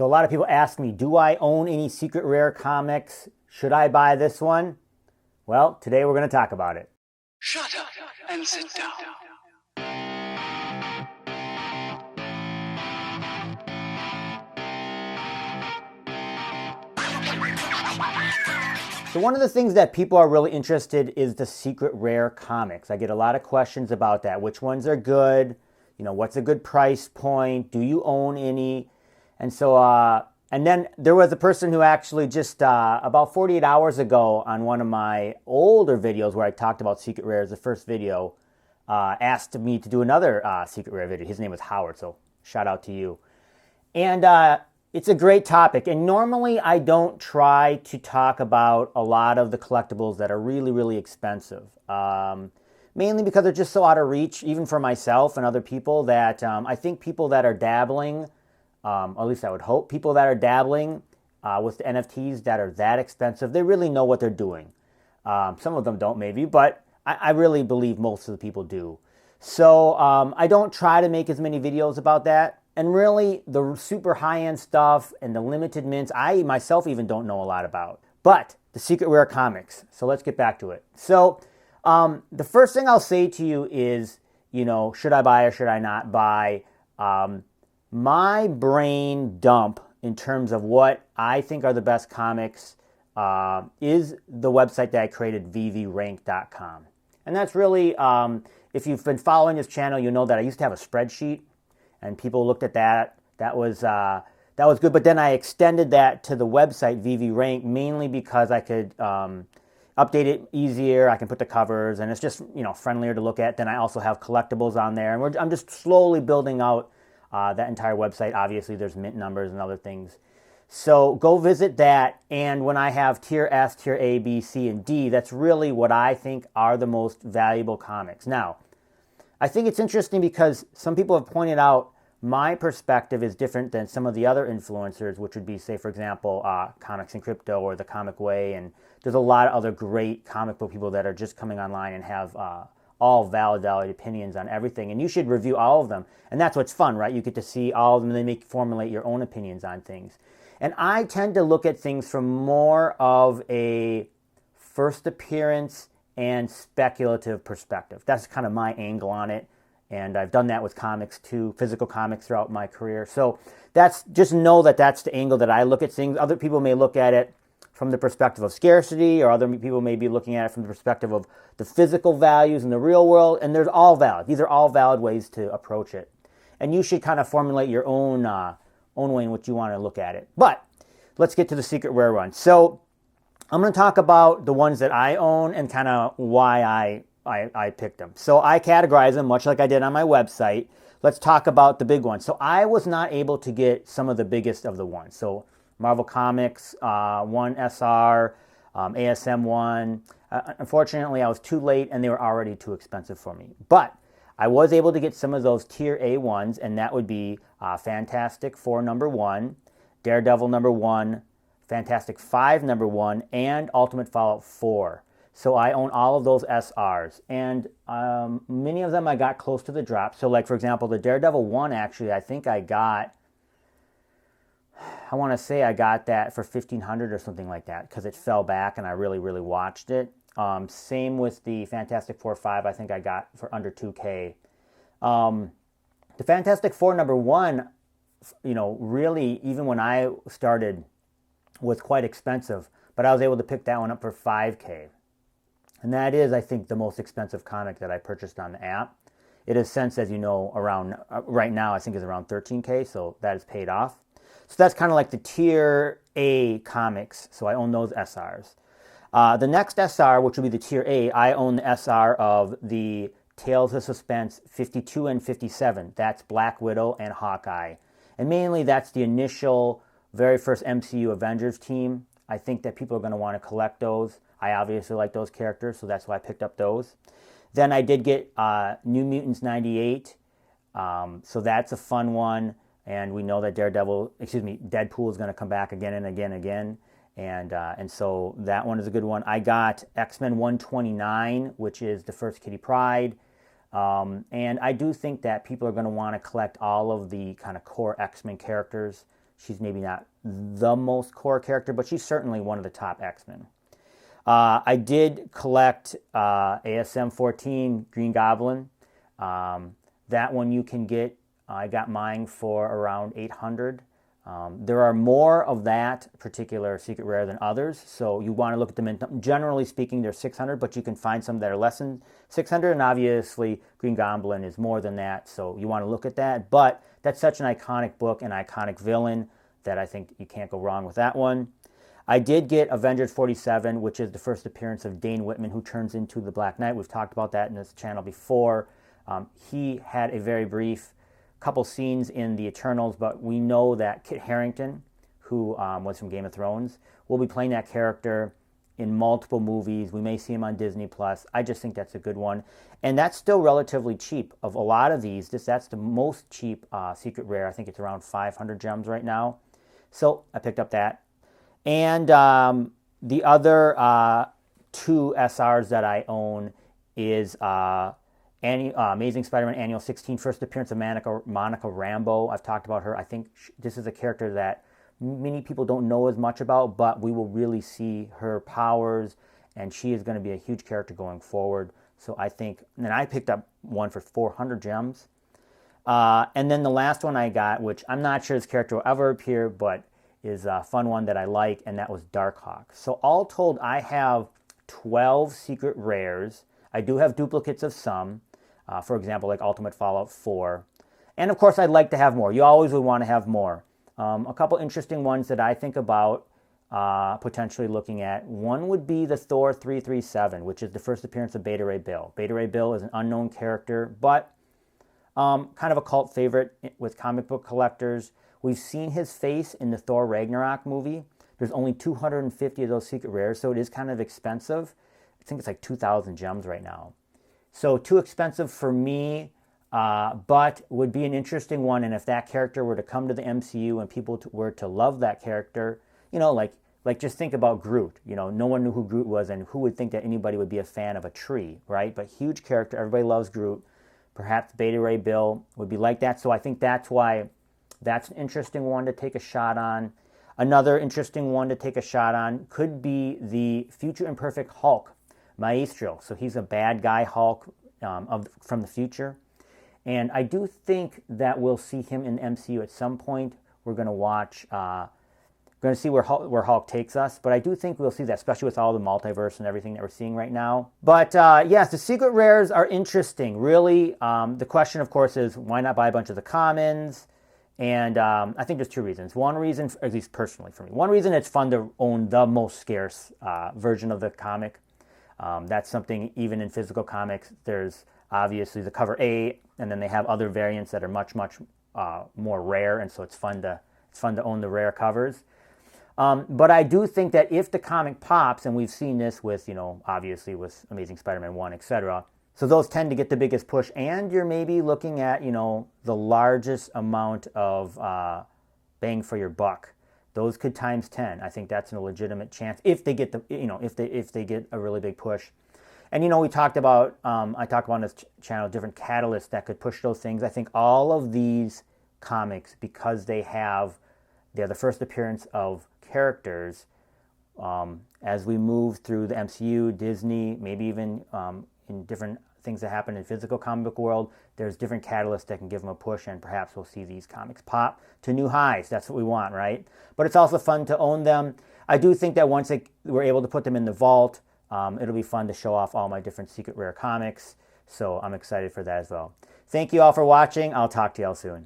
So a lot of people ask me, do I own any secret rare comics? Should I buy this one? Well, today we're going to talk about it. Shut up and sit down. So one of the things that people are really interested is the secret rare comics. I get a lot of questions about that. Which ones are good? You know, what's a good price point? Do you own any? And so, and then there was a person who actually just about 48 hours ago on one of my older videos where I talked about secret rares, the first video, asked me to do another secret rare video. His name was Howard, so shout out to you. And it's a great topic. And normally I don't try to talk about a lot of the collectibles that are really, really expensive. Mainly because they're just so out of reach, even for myself and other people, that I think people that are dabbling, or at least I would hope, people that are dabbling with the NFTs that are that expensive, they really know what they're doing. Some of them don't maybe, but I really believe most of the people do. So I don't try to make as many videos about that. And really, the super high-end stuff and the limited mints, I myself even don't know a lot about. But the secret rare comics. So let's get back to it. So the first thing I'll say to you is, you know, should I buy or should I not buy? My brain dump in terms of what I think are the best comics is the website that I created, veverank.com. And that's really, if you've been following this channel, you know that I used to have a spreadsheet. And people looked at that. That was good. But then I extended that to the website Veve Rank mainly because I could update it easier. I can put the covers, and it's just friendlier to look at. Then I also have collectibles on there, and I'm just slowly building out that entire website. Obviously, there's mint numbers and other things. So go visit that. And when I have tier S, tier A, B, C, and D, that's really what I think are the most valuable comics. Now, I think it's interesting because some people have pointed out my perspective is different than some of the other influencers, which would be, say, for example, Comics and Crypto or The Comic Way. And there's a lot of other great comic book people that are just coming online and have all valid opinions on everything. And you should review all of them. And that's what's fun, right? You get to see all of them and then formulate your own opinions on things. And I tend to look at things from more of a first appearance and speculative perspective. That's kind of my angle on it. And I've done that with comics too, physical comics throughout my career. So just know that that's the angle that I look at things. Other people may look at it from the perspective of scarcity, or other people may be looking at it from the perspective of the physical values in the real world. And they're all valid. These are all valid ways to approach it. And you should kind of formulate your own way in which you want to look at it. But let's get to the secret rare one. So I'm going to talk about the ones that I own and kind of why I picked them. So I categorize them much like I did on my website. Let's talk about the big ones. So I was not able to get some of the biggest of the ones. So Marvel Comics 1 SR, ASM 1. Unfortunately, I was too late and they were already too expensive for me. But I was able to get some of those tier A ones, and that would be Fantastic Four #1, Daredevil #1, Fantastic 5 #1, and Ultimate Fallout 4. So I own all of those SRs, and many of them I got close to the drop. So like, for example, the Daredevil 1, actually, I think I want to say I got that for $1,500 or something like that, because it fell back and I really, really watched it. Same with the Fantastic Four 5, I think I got for under $2K. The Fantastic Four #1, really, even when I started, was quite expensive, but I was able to pick that one up for $5K. And that is, I think, the most expensive comic that I purchased on the app. It has since, as you know, around, right now, I think is around $13K, so that is paid off. So that's kind of like the tier A comics, so I own those SRs. The next SR, which would be the tier A, I own the SR of the Tales of Suspense 52 and 57. That's Black Widow and Hawkeye. And mainly that's the initial, very first MCU Avengers team. I think that people are going to want to collect those. I obviously like those characters, so that's why I picked up those. Then I did get New Mutants 98, so that's a fun one. And we know that Deadpool is going to come back again and again and again. And so that one is a good one. I got X-Men 129, which is the first Kitty Pryde. And I do think that people are going to want to collect all of the kind of core X-Men characters, She's maybe not the most core character, but she's certainly one of the top X-Men. I did collect ASM 14 Green Goblin. That one you can get. I got mine for around 800. There are more of that particular secret rare than others, so you want to look at them. Generally speaking, they're 600, but you can find some that are less than 600, and obviously Green Goblin is more than that, so you want to look at that. But that's such an iconic book, an iconic villain, that I think you can't go wrong with that one. I did get Avenged 47, which is the first appearance of Dane Whitman, who turns into the Black Knight. We've talked about that in this channel before. He had a very brief couple scenes in the Eternals, but we know that Kit Harington, who was from Game of Thrones, will be playing that character in multiple movies. We may see him on Disney Plus. I just think that's a good one, and that's still relatively cheap. Of a lot of these, that's the most cheap secret rare. I think it's around 500 gems right now, so I picked up that. And the other two SRs that I own is Amazing Spider-Man Annual 16, first appearance of Monica Rambeau. I've talked about her. I think this is a character that many people don't know as much about, but we will really see her powers, and she is going to be a huge character going forward. So I think, and then I picked up one for 400 gems. And then the last one I got, which I'm not sure this character will ever appear, but is a fun one that I like, and that was Darkhawk. So all told, I have 12 secret rares. I do have duplicates of some. For example, like Ultimate Fallout 4. And of course, I'd like to have more. You always would want to have more. A couple interesting ones that I think about potentially looking at. One would be the Thor 337, which is the first appearance of Beta Ray Bill. Beta Ray Bill is an unknown character, but kind of a cult favorite with comic book collectors. We've seen his face in the Thor Ragnarok movie. There's only 250 of those secret rares, so it is kind of expensive. I think it's like 2,000 gems right now. So too expensive for me, but would be an interesting one. And if that character were to come to the MCU and people were to love that character, you know, like just think about Groot. You know, no one knew who Groot was, and who would think that anybody would be a fan of a tree, right? But huge character, everybody loves Groot. Perhaps Beta Ray Bill would be like that. So I think that's why that's an interesting one to take a shot on. Another interesting one to take a shot on could be the future Imperfect Hulk, Maestro. So he's a bad guy Hulk from the future. And I do think that we'll see him in the MCU at some point. We're going to watch, going to see where Hulk takes us. But I do think we'll see that, especially with all the multiverse and everything that we're seeing right now. But yes, the secret rares are interesting, really. The question, of course, is why not buy a bunch of the commons? And I think there's two reasons. One reason, at least personally for me, one reason it's fun to own the most scarce version of the comic. That's something even in physical comics. There's obviously the cover A, and then they have other variants that are much more rare, and so it's fun to own the rare covers. But I do think that if the comic pops, and we've seen this with, you know, obviously with Amazing Spider-Man 1, etc. So those tend to get the biggest push, and you're maybe looking at, you know, the largest amount of bang for your buck. Those could times 10. I think that's a legitimate chance if they get if they get a really big push. And you know, we talked about I talked about on this channel different catalysts that could push those things. I think all of these comics, because they're the first appearance of characters, as we move through the MCU, Disney, maybe even in different things that happen in physical comic book world, there's different catalysts that can give them a push, and perhaps we'll see these comics pop to new highs. That's what we want, right? But it's also fun to own them. I do think that once we're able to put them in the vault, it'll be fun to show off all my different secret rare comics. So I'm excited for that as well. Thank you all for watching. I'll talk to y'all soon.